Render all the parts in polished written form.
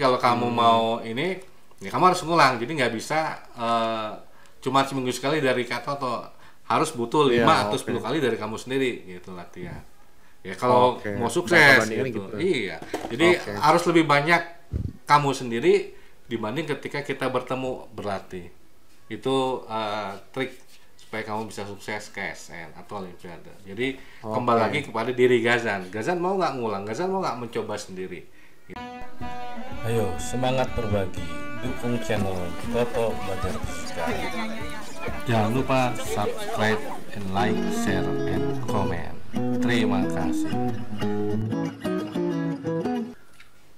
kalau kamu mau ini, ya kamu harus ngulang. Jadi nggak bisa cuma seminggu sekali dari Kak Toto. Harus butuh 5 Iya, atau oke. 10 kali dari kamu sendiri gitu latihan. Ya kalau Oke. mau Jangka sukses bandingannya gitu. gitu. Iya. Jadi Oke. harus lebih banyak kamu sendiri dibanding ketika kita bertemu berlatih. Itu trik supaya kamu bisa sukses ke SN atau Olimpiade. Jadi kembali Oke. lagi kepada diri Gazan. Gazan mau nggak ngulang? Gazan mau nggak mencoba sendiri? Ayo semangat berbagi. Dukung channel Toto Belajar Sekali. Jangan lupa subscribe and like, share, and comment. Terima kasih.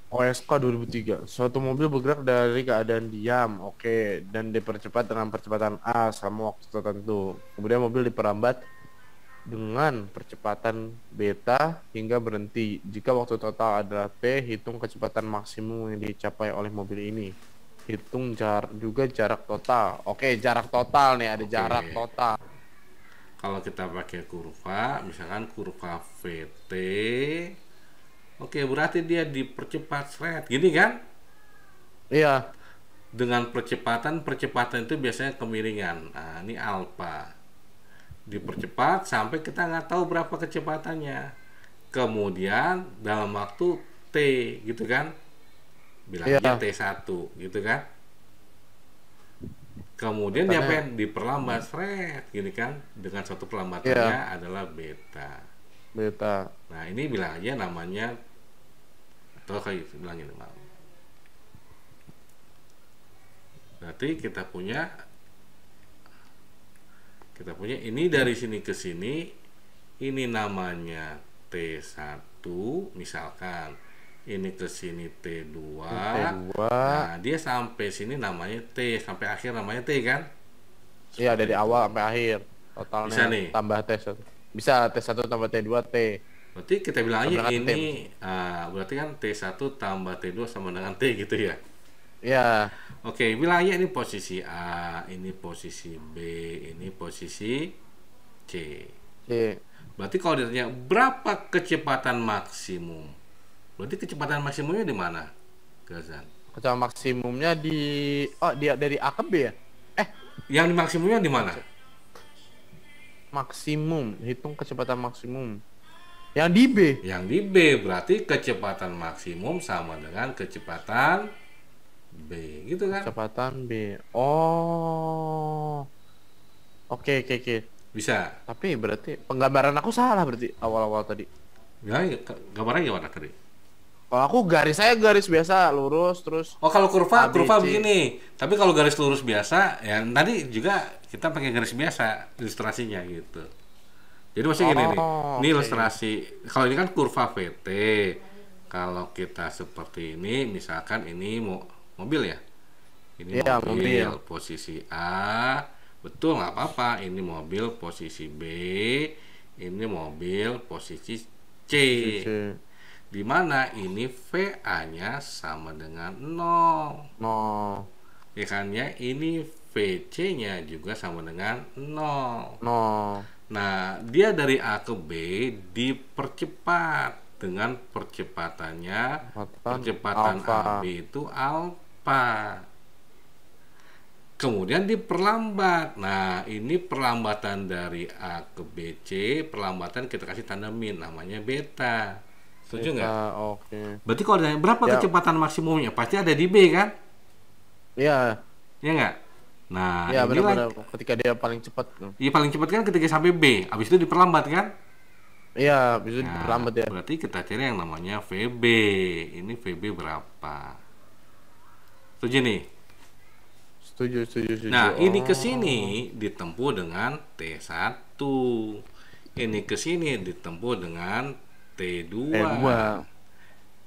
OSK 2003. Suatu mobil bergerak dari keadaan diam, oke, dan dipercepat dengan percepatan A selama waktu tertentu. Kemudian mobil diperlambat dengan percepatan beta hingga berhenti. Jika waktu total adalah T, hitung kecepatan maksimum yang dicapai oleh mobil ini. Hitung juga jarak total. Oke, jarak total nih, ada Oke. jarak total. Kalau kita pakai kurva, misalkan kurva VT, oke, berarti dia dipercepat seret, gini kan? Iya, Dengan percepatan itu biasanya kemiringan. Nah, ini alfa. Dipercepat sampai kita nggak tahu berapa kecepatannya. Kemudian dalam waktu T, gitu kan? Bilang aja iya. T1, gitu kan? Kemudian dia Katanya, diperlambat seret, gini kan? Dengan suatu perlambatannya iya, adalah beta. beta. Nah, ini bilang aja namanya, atau kayak bilangin, berarti kita punya ini dari sini ke sini, ini namanya T1 misalkan, ini ke sini T2. T2. Nah, dia sampai sini namanya T, sampai akhir namanya T kan? Iya, Seperti dari itu. awal sampai akhir. Bisa Totalnya nih. tambah T1. Bisa T1 tambah T2 T. Berarti kita bilang aja Sama dengan T. ini, berarti kan T1 tambah T2 sama dengan T gitu ya. Iya, Oke, bilang aja ini posisi A, ini posisi B, ini posisi C. C. Berarti kalau ditanya berapa kecepatan maksimum, berarti kecepatan maksimumnya di mana, Gazan? Kecepatan maksimumnya dia dari A ke B ya? Yang di maksimumnya di mana? Maksimum, hitung kecepatan maksimum. Yang di B. Yang di B, berarti kecepatan maksimum sama dengan kecepatan B, gitu kan? Kecepatan B. Oh. Oke, oke, oke. Bisa. Tapi berarti penggambaran aku salah berarti awal-awal tadi. Ya, gambarnya gimana tadi? Kalau aku saya garis biasa lurus terus Oh, kalau A kurva B kurva C. begini. Tapi kalau garis lurus biasa, ya tadi juga kita pakai garis biasa ilustrasinya gitu. Jadi maksudnya gini nih. Oh, Ini oke. ilustrasi. Kalau ini kan kurva VT. Kalau kita seperti ini, misalkan ini mobil ya. Ini Iya, mobil mobil. posisi A. Betul, nggak apa-apa. Ini mobil posisi B. Ini mobil posisi C. C. Di mana ini VA-nya sama dengan 0. No. Ya kan ya, ini VC-nya juga sama dengan 0. No. Nah, dia dari A ke B dipercepat dengan percepatan Alpha. AB itu alfa. Kemudian diperlambat. Nah, ini perlambatan dari A ke BC, perlambatan kita kasih tanda min, namanya beta. Setuju nggak? Beta, oke. Berarti kalau ditanya berapa Ya, kecepatan maksimumnya, pasti ada di B kan? iya, Ya nggak? Nah, iya inilah, benar-benar ketika dia paling cepat. ya paling cepat kan ketika sampai B, habis itu diperlambat kan? Iya, bisa Nah, diperlambat ya. berarti kita cari yang namanya VB. Ini VB berapa? Setuju nih? Setuju, setuju, setuju. Nah, ini ke Oh, sini ditempuh dengan T1. Ini ke sini ditempuh dengan T2. T2.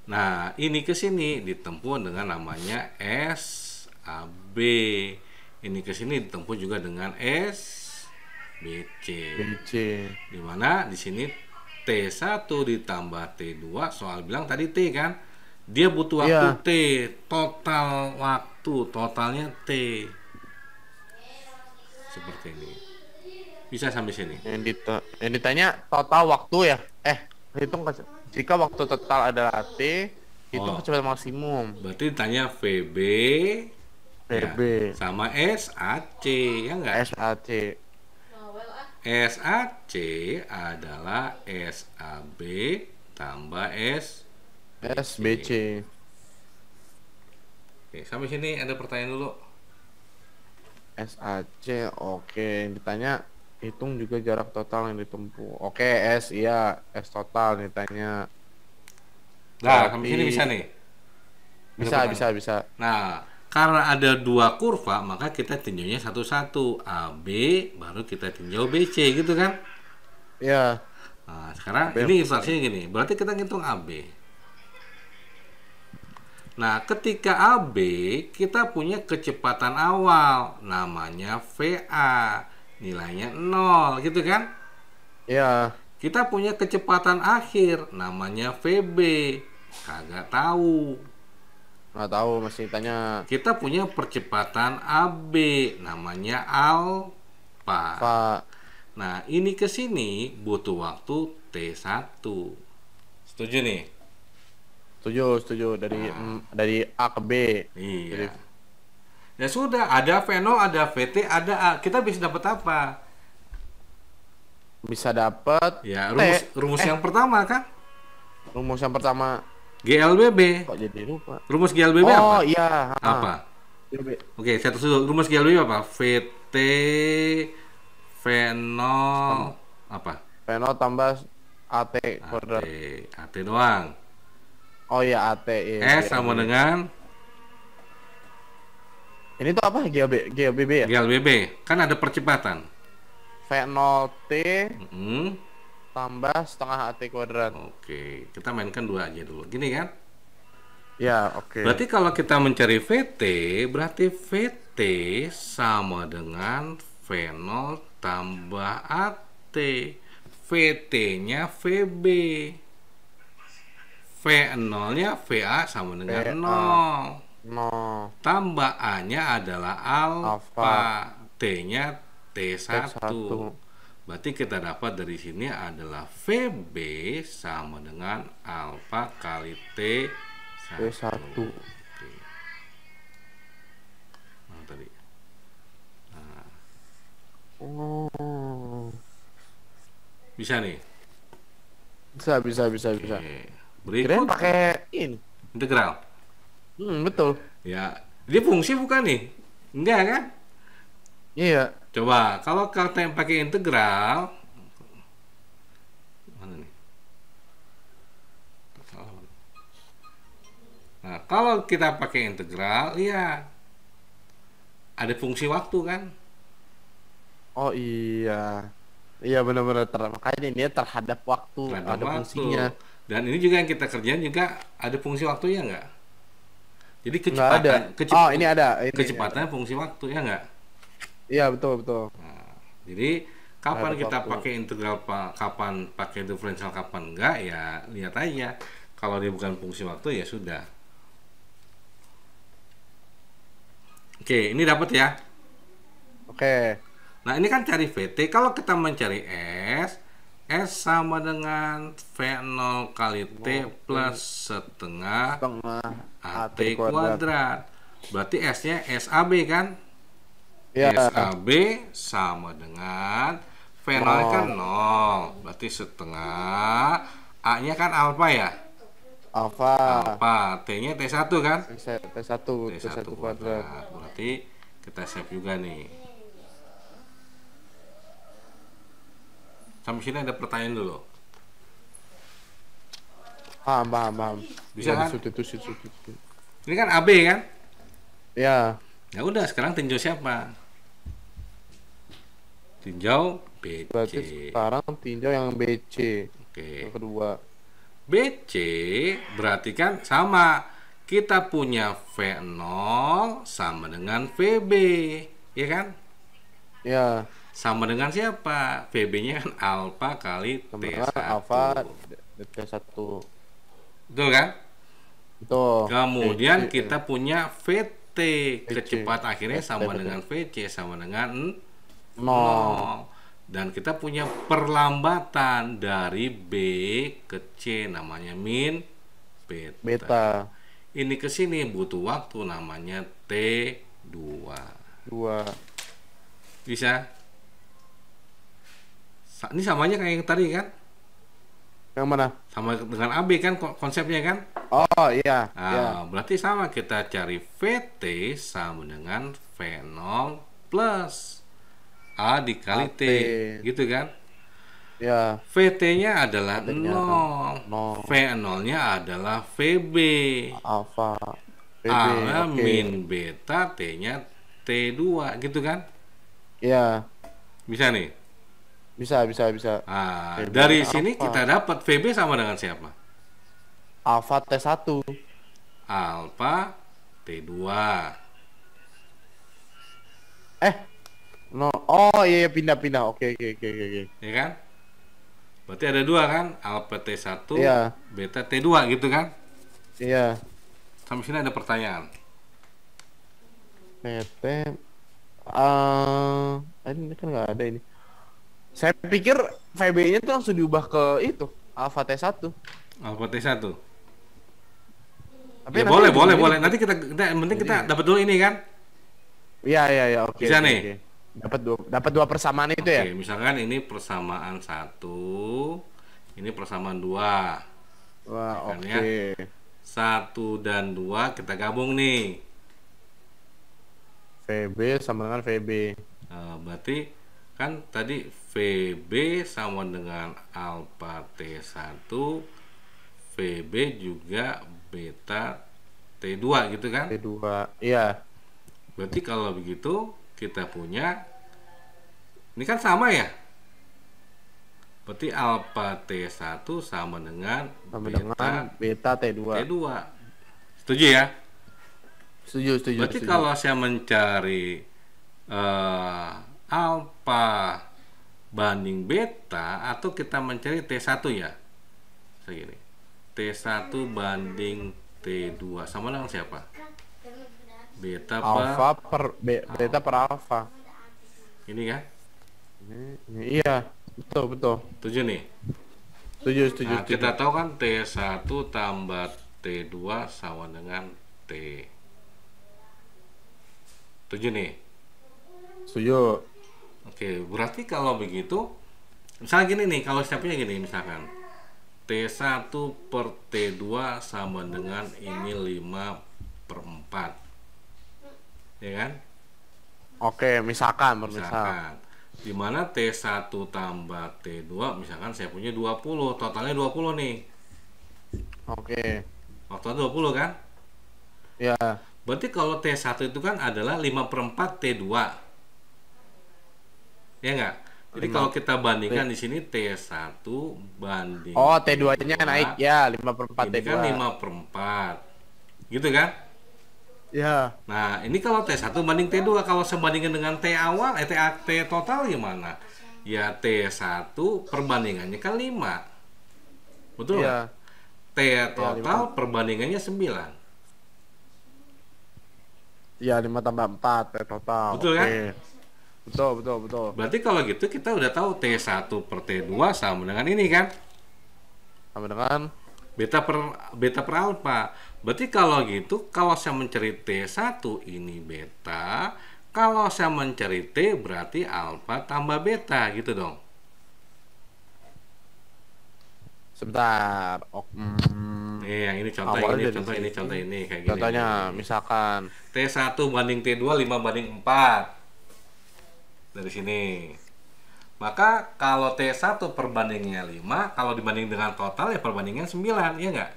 Nah, ini ke sini ditempuh dengan namanya SAB. Ini ke sini ditempuh juga dengan SBC. BC. Di mana di sini T1 ditambah T2, soal bilang tadi T kan? Dia butuh waktu Iya, T, total waktu, totalnya T. Seperti ini. Bisa sampai sini. yang ditanya total waktu ya. Hitung jika waktu total adalah T, Hitung Oh, kecepatan maksimum. berarti ditanya VB ya, VB. sama SAC, ya enggak? SAC. SAC adalah SAB tambah SBC. SBC. Oke, sampai sini ada pertanyaan dulu. SAC. Oke, ditanya hitung juga jarak total yang ditempuh. Oke, S iya, S total ditanya. Nah, sampai Berarti sini bisa nih. Ada bisa pertanyaan. bisa. Nah, karena ada dua kurva, maka kita tinjaunya satu-satu. AB, baru kita tinjau BC, gitu kan? Iya. Nah, sekarang AB. ini ilustrasinya gini. Berarti kita ngitung AB. Nah, ketika AB, kita punya kecepatan awal. Namanya VA. Nilainya 0, gitu kan? Iya. Kita punya kecepatan akhir. Namanya VB. Kagak tahu. Nggak tahu, masih tanya Kita punya percepatan AB, namanya alfa. Pak. Nah, ini ke sini butuh waktu T1. Setuju nih? Setuju dari A ke B. Iya. Jadi, Ya sudah, ada V0, ada VT, ada A. Kita bisa dapat apa? bisa dapat Ya, T. rumus yang pertama kan? Rumus yang pertama GLBB. kok jadi lupa. Rumus GLBB apa? Oh iya. Apa? B. Oke, saya tulis dulu. Rumus GLBB apa? VT V0 apa? V0 tambah AT kuadrat. AT doang. Oh iya AT. Iya, S sama dengan ini tuh apa? GLBB ya? GLBB. Kan ada percepatan. V0T Mm-mm. tambah setengah AT kuadrat. Oke, kita mainkan dua aja dulu. Gini kan? Ya, oke. Berarti kalau kita mencari VT, berarti VT sama dengan V0 tambah AT. VT-nya VB. V0-nya VA sama dengan VA. 0. No. Tambah A-nya adalah alfa. Alfa. T-nya T1. T1. Berarti kita dapat dari sini adalah VB sama dengan alfa kali T1. T1. Oke. Nah, tadi. Oh. Bisa nih. Bisa. Oke. Kirain Berikut pakai ini. integral. Betul. Ya, dia fungsi bukan nih? Enggak kan? Iya. Coba kalau kita yang pakai integral, mana nih? Nah, kalau kita pakai integral, ya ada fungsi waktu kan? Oh iya. Iya benar-benar makanya dia terhadap waktu, Terhadap ada waktu. fungsinya. Dan ini juga yang kita kerjain juga ada fungsi waktunya enggak? Jadi Nggak ada. Oh, ini ada. Ini kecepatannya fungsi waktu ya enggak? Iya betul. Nah, jadi kapan Terhadap kita waktu. pakai integral, kapan pakai diferensial, kapan enggak, ya lihat aja. Kalau dia bukan fungsi waktu ya sudah. Oke, ini dapat ya. Oke. Nah, ini kan cari VT. Kalau kita mencari S sama dengan V0 kali T plus setengah AT kuadrat. Berarti S-nya SAB kan? Ya. SAB sama dengan V0 kan 0. Berarti setengah. A-nya kan alfa ya? Alfa. Alfa. T-nya T1 kan? T1 kuadrat. Berarti kita save juga nih. Sampai sini ada pertanyaan dulu. Paham. Bisa kan? Itu. Ini kan AB kan? Ya. Ya udah, sekarang tinjau siapa? Tinjau BC. Berarti sekarang tinjau yang BC. Oke. Yang kedua. BC berarti kan sama. Kita punya V0 sama dengan VB, ya kan? Ya. Sama dengan siapa? VB-nya kan alfa kali Sama T1. alfa T1. Betul kan? Betul. Kemudian BC. kita punya VT, kecepatan akhirnya sama dengan VC sama dengan 0. Dan kita punya perlambatan dari B ke C, namanya min beta. Ini ke sini butuh waktu namanya T2. 2. Bisa? Ini samanya kayak yang tadi kan? Yang mana? Sama dengan AB kan konsepnya kan? Oh iya, iya. Berarti sama, kita cari VT sama dengan V0 plus A dikali T, AT. gitu kan? Ya, VT-nya adalah VT-nya 0, 0. V0-nya adalah VB. Alfa. PB, A-nya oke. min beta, T-nya T2, gitu kan? Iya, Bisa nih. bisa. PB Dari sini alfa. kita dapat VB sama dengan siapa? Alfa T1. Alfa T2. No. Oh iya, pindah. Oke. Ya kan? Berarti ada dua kan? Alfa T1, Iya. beta T2 gitu kan? Iya. Sampai sini ada pertanyaan. PT. Ini kan nggak ada ini. Saya pikir VB-nya tuh langsung diubah ke itu, Alfa T1. Alfa T1. Tapi Ya nanti boleh. ujung-ujungnya- Nanti yang penting kita dapat dulu ini kan? Iya, oke. Bisa oke, nih? oke. Dapat dua persamaan itu ya? Oke, misalkan ini persamaan 1, ini persamaan 2. Wah, Kan oke. ya? 1 dan 2 kita gabung nih. VB sama dengan VB. Berarti kan tadi VB sama dengan alfa T1, VB juga beta T2 gitu kan? T2. Iya. Berarti kalau begitu kita punya, ini kan sama ya? Berarti alfa T1 sama dengan Sama beta dengan beta T2. T2. Setuju ya? Setuju. Berarti kalau saya mencari alfa banding beta, atau kita mencari T1 ya, segini, T1 banding T2 sama dengan siapa? Beta alfa beta per alfa. ini kan? Iya, betul. Setuju nih? Setuju. Nah, kita tahu kan T1 tambah T2 sama dengan T. Setuju nih? Setuju. Oke, berarti kalau begitu, misalnya gini nih, kalau stepnya gini misalkan, T1 per T2 sama dengan ini 5/4, ya kan? Oke, misalkan. Dimana T1 tambah T2, misalkan saya punya 20, totalnya 20 nih. Oke. Totalnya 20 kan? Ya, Berarti kalau T1 itu kan adalah 5/4 T2. Ya enggak? Jadi kalau kita bandingkan di sini T1 banding oh, T2-nya T2, naik ya, 5/4 ini T2. kan 5/4. Gitu kan? Ya. Nah, ini kalau T1 banding T2, kalau sebandingkan dengan T awal, T total gimana? Ya T1 perbandingannya kan 5. Betul Iya. nggak? T total perbandingannya 9. Ya, 5 tambah 4 total. Betul Oke. kan? Betul. Berarti kalau gitu kita udah tahu T1 per T2 sama dengan ini kan? Sama dengan Beta per alfa. Berarti kalau gitu, kalau saya mencari T1 ini beta, kalau saya mencari T berarti alfa tambah beta gitu dong. sebentar. Nih, yang ini contoh Awalnya ini, dari contoh sini. ini, contoh ini kayak gini. Contohnya nih. misalkan T1 banding T2 5/4. Dari sini. Maka kalau T1 perbandingannya 5, kalau dibanding dengan total ya perbandingan 9, ya enggak?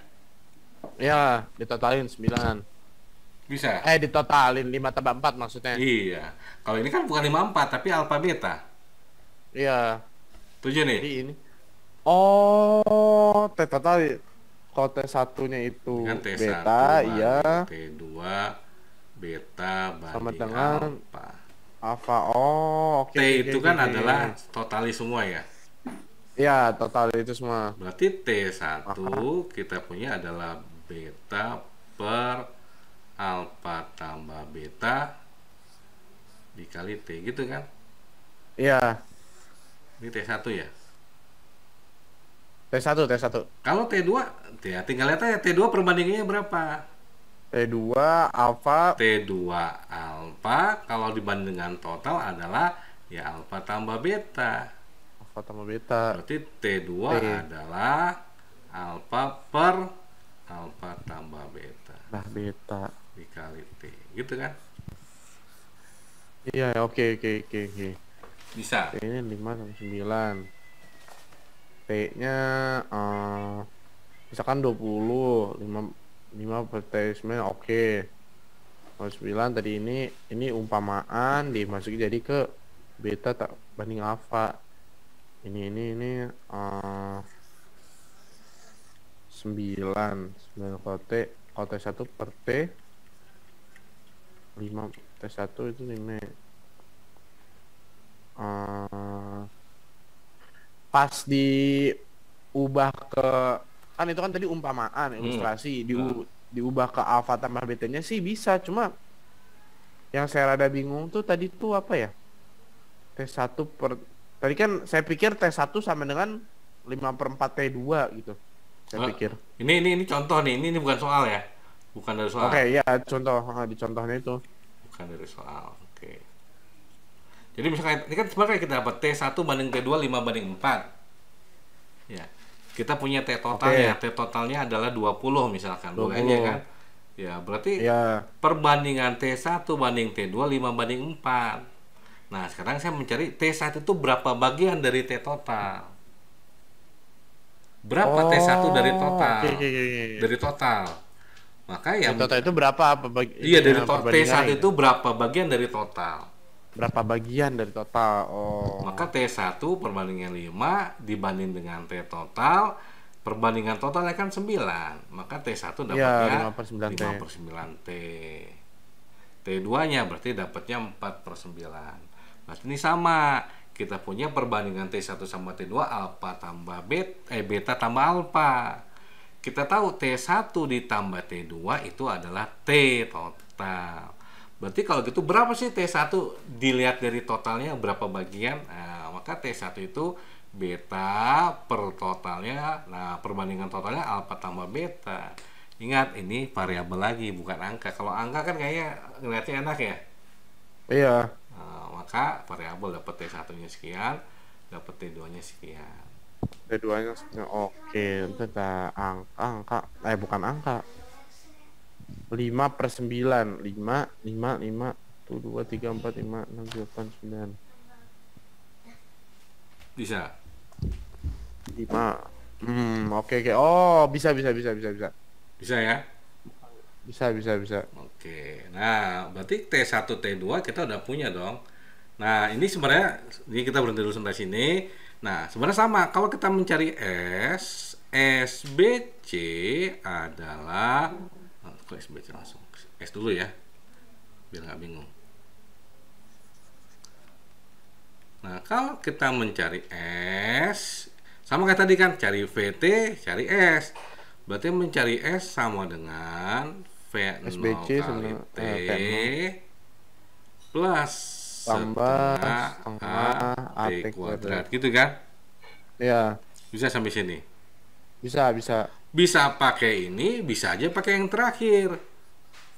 ya ditotalin 9. Bisa? Ditotalin 5 tambah 4 maksudnya. Iya. Kalau ini kan bukan 5/4 tapi alfa beta. Iya. 7 nih. Jadi ini. Oh, total kalau T1-nya itu Kan T1 beta, banding iya. T2 beta Sama banding dengan alfa. alfa. Oh, oke. T oke, itu oke, kan oke. adalah totali semua ya. Iya, total itu semua. Berarti T1 kita punya adalah beta per alfa tambah beta dikali T gitu kan. Iya. Ini T1 ya. T1, T1. Kalau T2, ya tinggal lihat aja T2 perbandingannya berapa. T2 alfa. T2 alfa kalau dibanding dengan total adalah ya alfa tambah beta. Alfa tambah beta. Berarti T2 adalah alfa per alfa tambah beta. Nah, beta Dikali T. Gitu kan? Iya, oke. Bisa. T ini 5 sama 9. T-nya misalkan 20, 5 per T9, oke. Kalau 9 tadi ini umpamaan dimasuki jadi ke beta tak banding alfa. Ini 9 kalau T1 per T 5 T1 itu 5. Pas diubah ke, kan itu kan tadi umpamaan ilustrasi, diubah ke alfa tambah betanya sih bisa, cuma yang saya rada bingung tuh tadi tuh apa ya, T1 per, tadi kan saya pikir T1 sama dengan 5/4 T2 gitu saya pikir. Ini contoh nih, ini bukan soal ya, bukan dari soal. Oke, ya contoh, di contohnya itu bukan dari soal. Oke. Jadi misalkan ini kan sebenarnya kita dapat T1 banding T2 5/4. Ya. Kita punya T totalnya. T totalnya adalah 20 misalkan. 20. Bolehnya kan? Ya, berarti perbandingan T1 banding T2 5/4. Nah, sekarang saya mencari T1 itu berapa bagian dari T total. Berapa T1 dari total? Dari total. Maka ya total itu berapa? Iya, dari T1 itu berapa bagian dari total? Berapa bagian dari total? Maka T1 perbandingan 5 dibanding dengan T total, perbandingan totalnya kan 9. Maka T1 dapatnya 5/9 T. T2-nya berarti dapatnya 4/9. Berarti ini sama. Kita punya perbandingan T1 sama T2 alfa tambah beta tambah alfa. Kita tahu T1 ditambah T2 itu adalah T total. Berarti kalau gitu berapa sih T1 dilihat dari totalnya berapa bagian? Nah, maka T1 itu beta per totalnya. Nah, perbandingan totalnya alfa tambah beta. Ingat, ini variabel lagi, bukan angka. Kalau angka kan kayaknya ngeliatnya enak ya. Iya. Nah, maka variabel dapat T1-nya sekian, dapat T2-nya sekian. T2-nya sekian. Oke, itu angka. Bukan angka. 5/9. 5 1 2 3 4 5 6 7 8 9. Bisa. 5. Oke. Oh, bisa. Bisa ya? Bisa. Oke. Nah, berarti T1 T2 kita udah punya dong. Nah, ini sebenarnya ini kita berhenti dulu sampai sini. Nah, sebenarnya sama. Kalau kita mencari S, SBC adalah SBC langsung. S dulu ya. Biar nggak bingung. Nah, kalau kita mencari S, sama kayak tadi kan, cari VT, cari S. Berarti mencari S sama dengan V0 SBC kali T plus setengah T kuadrat. Gitu kan? Iya. Bisa sampai sini? Bisa. Bisa pakai ini, bisa aja pakai yang terakhir.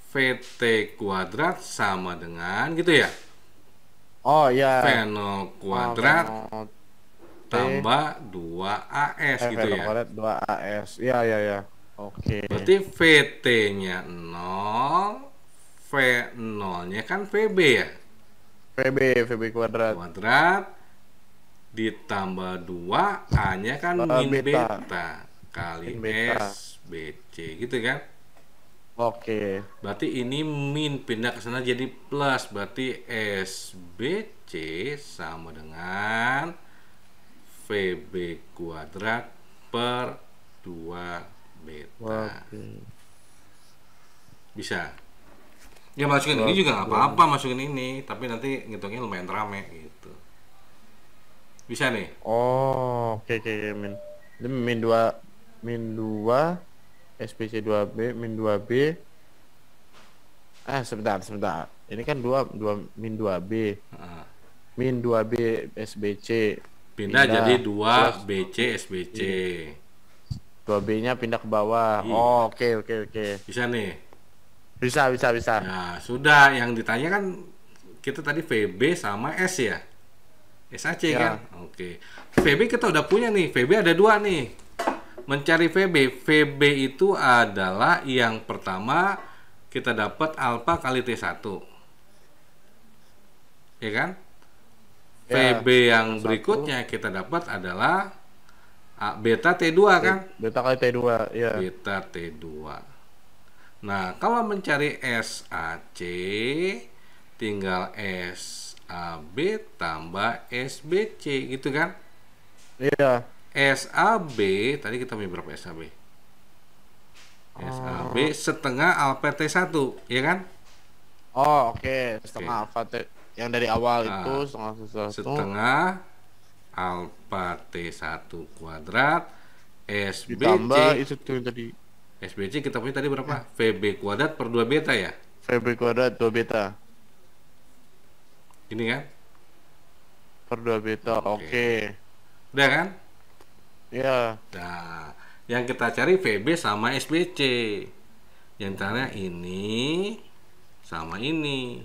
VT kuadrat sama dengan gitu ya? Oh iya. V0 kuadrat tambah 2AS gitu ya? V0 kuadrat 2AS. Iya. Oke. Berarti VT-nya 0, V0-nya kan VB ya? VB kuadrat. Ditambah 2, A-nya kan min beta kali SBC gitu kan? Oke. Berarti ini min pindah ke sana jadi plus, berarti SBC sama dengan VB kuadrat per 2 beta. Bisa. Ya masukin ini juga nggak apa-apa, masukin ini, tapi nanti ngitungnya lumayan rame gitu. Bisa nih. Oh, oke. Ini min 2 SPC 2B min 2B. Sebentar. Ini kan 2 min 2B. Min 2B SBC pindah jadi 2 BC SBC. 2B-nya pindah ke bawah. Iya. Oh, oke. Bisa nih. Bisa. Nah, sudah yang ditanya kan kita tadi VB sama S ya. SAC Ya. kan? Oke. VB kita udah punya nih. VB ada dua nih. Mencari VB. VB itu adalah yang pertama kita dapat alfa kali T1. Ya kan? Ya, VB yang berikutnya kita dapat adalah beta T2 kan? beta kali T2, ya. Beta T2. Nah, kalau mencari SAC tinggal SAB tambah SBC gitu kan? Iya. SAB tadi kita punya berapa SAB? SAB setengah alfa T1, ya kan? Oh, oke. Setengah alfa T yang dari awal itu setengah setengah alfa T1 kuadrat SBC ditambah itu tuh tadi SBC kita punya tadi berapa? VB kuadrat per 2 beta ya? VB kuadrat 2 beta Ini kan? per 2 beta. Oke. Udah kan? Ya. Nah, yang kita cari VB sama SBC. Yang tanya ini sama ini.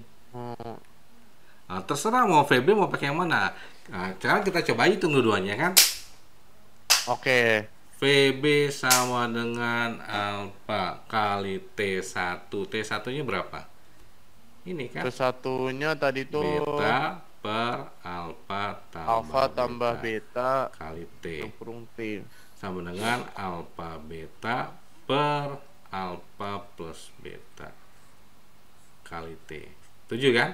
Nah, terserah mau VB mau pakai yang mana. Nah, sekarang kita coba hitung dua-duanya kan. Oke. VB sama dengan alfa kali T1. T1-nya berapa? Ini kan. Satunya tadi tuh Beta per alfa tambah beta kali T kurung T sama dengan alfa beta per alfa plus beta kali T. Setuju kan?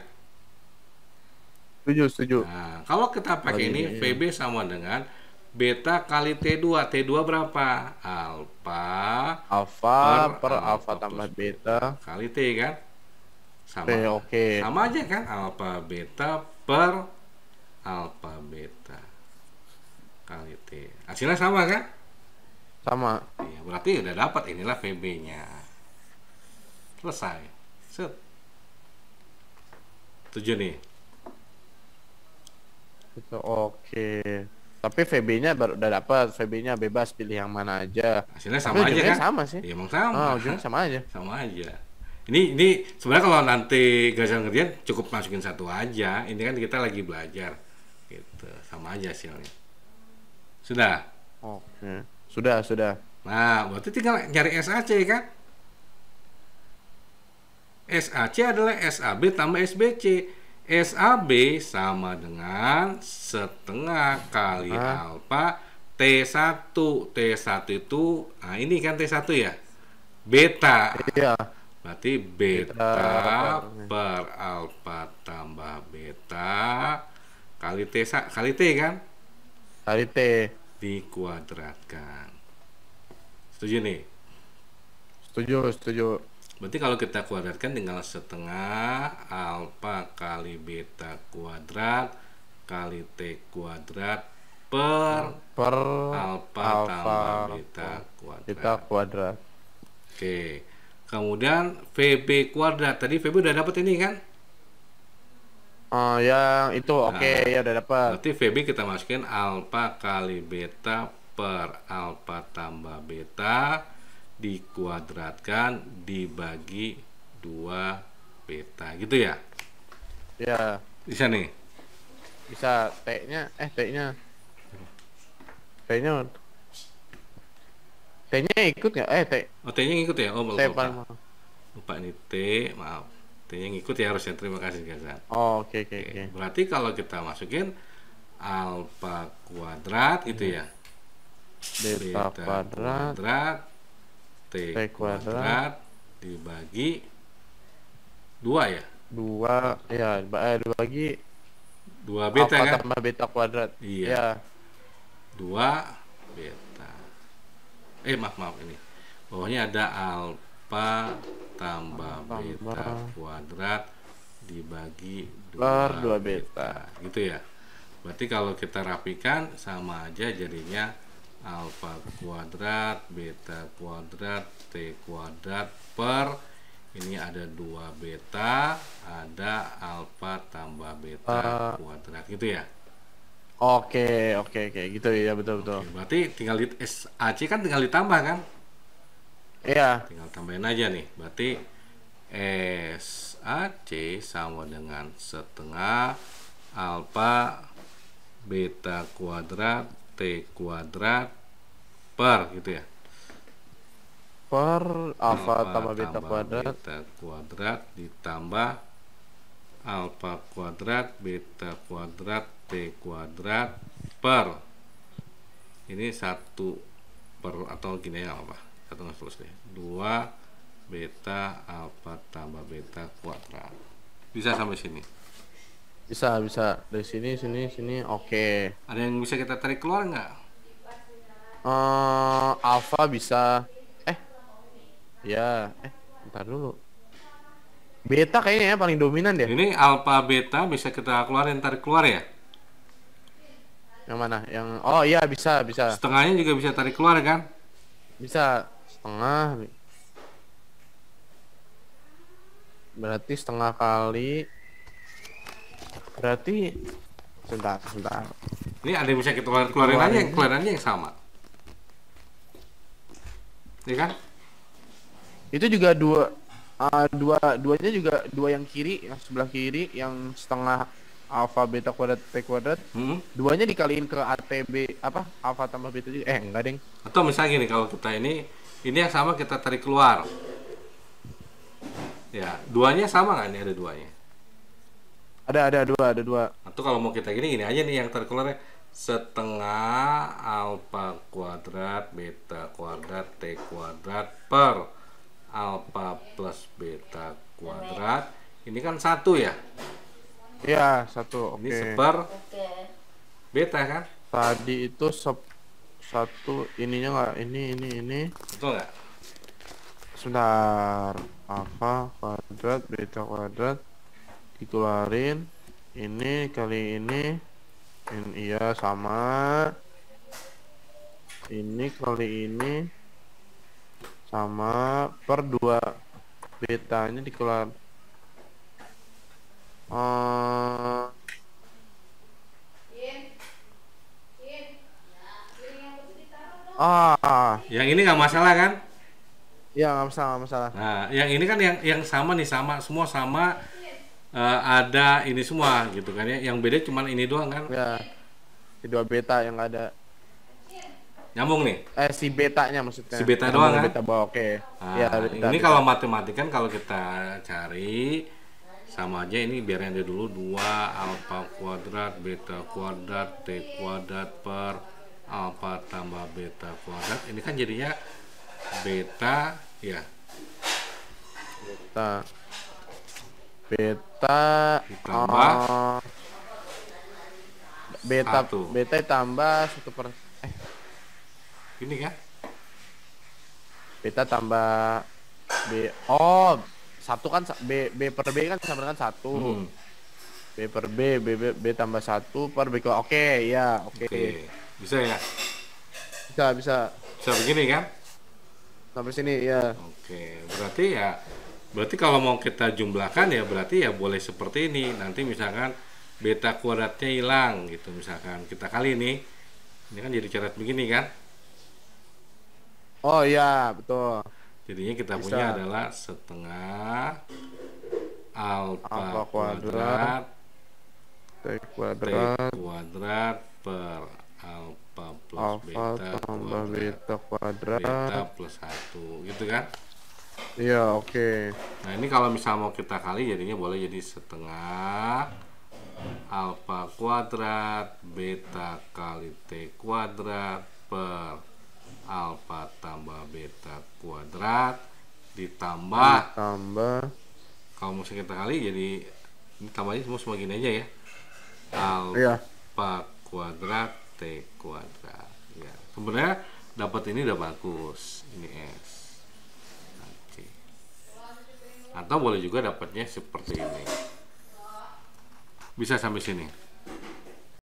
Setuju. Nah, kalau kita pakai ini VB sama dengan beta kali T2. T2 berapa? Alfa per alfa tambah beta kali T kan? Sama. Oke. Sama aja kan? Alfa beta per alfa beta kali T. Hasilnya sama kan? Sama. Ya, berarti udah dapat inilah VB-nya. Selesai. Set. Tujuh nih. Itu oke. Tapi VB-nya baru udah dapat. VB-nya bebas pilih yang mana aja. Hasilnya sama aja kan? Sama sih. Ya, emang sama. Ujungnya sama aja. Sama aja. Ini sebenarnya kalau nanti gagal ngerjain cukup masukin satu aja. Ini kan kita lagi belajar. Gitu. Sama aja hasilnya. Sudah. Oke. Sudah. Nah, berarti tinggal nyari SAC kan? SAC adalah SAB tambah SBC. SAB sama dengan setengah kali alfa T1. T1 itu, nah ini kan T1 ya? Beta. Iya. Berarti beta per alfa tambah beta kali T kan? Kali T. Dikuadratkan. Setuju nih? Setuju. Berarti kalau kita kuadratkan tinggal setengah alfa kali beta kuadrat kali T kuadrat per alfa tambah beta kuadrat. Oke. Kemudian VB kuadrat. Tadi VB udah dapat ini kan? Yang itu oke, ya udah dapat. Berarti VB kita masukin alfa kali beta per alfa tambah beta dikuadratkan dibagi 2 beta gitu ya? Ya. Bisa nih? Bisa. T-nya ikut nggak? T-nya ngikut ya? Oh, lupa ini T, maaf. T-nya ngikut ya harusnya. Terima kasih Gazan. Oke. Berarti kalau kita masukin alfa kuadrat itu ya? Beta kuadrat T kuadrat dibagi 2 ya? 2 ya, dibagi 2 beta kan? tambah beta kuadrat. Iya. Ya. 2 beta. Maaf ini. Bawahnya ada alfa tambah beta kuadrat dibagi 2 beta. Gitu ya. Berarti kalau kita rapikan sama aja jadinya alfa kuadrat beta kuadrat T kuadrat per ini ada 2 beta, ada alfa tambah beta kuadrat gitu ya. Oke, gitu ya, betul betul. Oke, berarti tinggal di SAC kan tinggal ditambah kan? Iya, Tinggal tambahin aja nih. Berarti SAC sama dengan setengah alfa beta kuadrat T kuadrat per gitu ya. per alfa Alfa tambah beta kuadrat. beta kuadrat ditambah alfa kuadrat beta kuadrat T kuadrat per ini satu per atau gini ya apa satu nggak terus deh 2 beta alfa tambah beta kuadrat bisa sampai sini. Bisa dari sini, oke. Ada yang bisa kita tarik keluar nggak? Alfa bisa, ya, bentar dulu. Beta kayaknya ya paling dominan deh. Ini alfa beta bisa kita keluarin, tarik keluar ya. Yang mana? Oh iya, bisa. Setengahnya juga bisa tarik keluar kan? Bisa setengah. Berarti setengah kali. Berarti sebentar. Ini ada yang bisa kita keluarin aja, yang keluarannya yang sama. Ya kan? Itu juga duanya juga dua yang kiri, yang sebelah kiri, yang setengah alfa beta kuadrat t kuadrat. Duanya dikaliin ke ATB apa? Alfa tambah beta juga. Enggak, deng. Atau misalnya gini, kalau kita ini yang sama kita tarik keluar. Ya, duanya sama nggak? Ini ada duanya. Ada dua. Atau kalau mau kita gini aja nih yang tarik keluarnya setengah alfa kuadrat beta kuadrat T kuadrat per alfa plus beta kuadrat. Ini kan satu ya? Iya, satu. Ini seper beta kan? Tadi itu satu ininya nggak? Ini. Betul nggak? Sebentar. Alfa kuadrat beta kuadrat dikeluarin. Ini kali ini iya sama. Ini kali ini sama per 2 betanya dikeluar. Yang ini nggak masalah kan? Ya, nggak masalah. Nah, yang ini kan yang sama nih, semua sama, ada ini semua gitu kan ya. Yang beda cuman ini doang kan? Ya, si 2 beta yang ada. Nyambung nih. Si betanya maksudnya. Si beta doang kan? Beta bawah, oke. Nah, Ya, ini kalau matematik kan kalau kita cari sama aja, ini biar yang ada dulu 2 alfa kuadrat beta kuadrat T kuadrat per alfa tambah beta kuadrat. Ini kan jadinya beta ya. Beta Ditambah beta tambah 1 per ini kan? beta tambah satu kan B per B kan sama dengan 1. B per B tambah 1 per B. Oke, ya, oke. Bisa ya? Bisa Begini kan? sampai sini ya. Oke, berarti kalau mau kita jumlahkan ya berarti ya boleh seperti ini. Nanti misalkan beta kuadratnya hilang gitu, misalkan kita kali ini kan jadi coret begini kan? Oh iya, betul. Jadinya kita punya adalah setengah alfa kuadrat T kuadrat per alfa plus alfa tambah beta kuadrat beta plus 1 gitu kan? Iya, oke. Nah, ini kalau misal mau kita kali jadinya boleh jadi setengah alfa kuadrat beta kali T kuadrat per alfa tambah beta kuadrat ditambah kalau mesti kita kali jadi ini tambahnya semua gini aja ya, alfa kuadrat T kuadrat ya. Sebenarnya dapat ini udah bagus, ini S. Oke. Atau boleh juga dapatnya seperti ini, bisa sampai sini.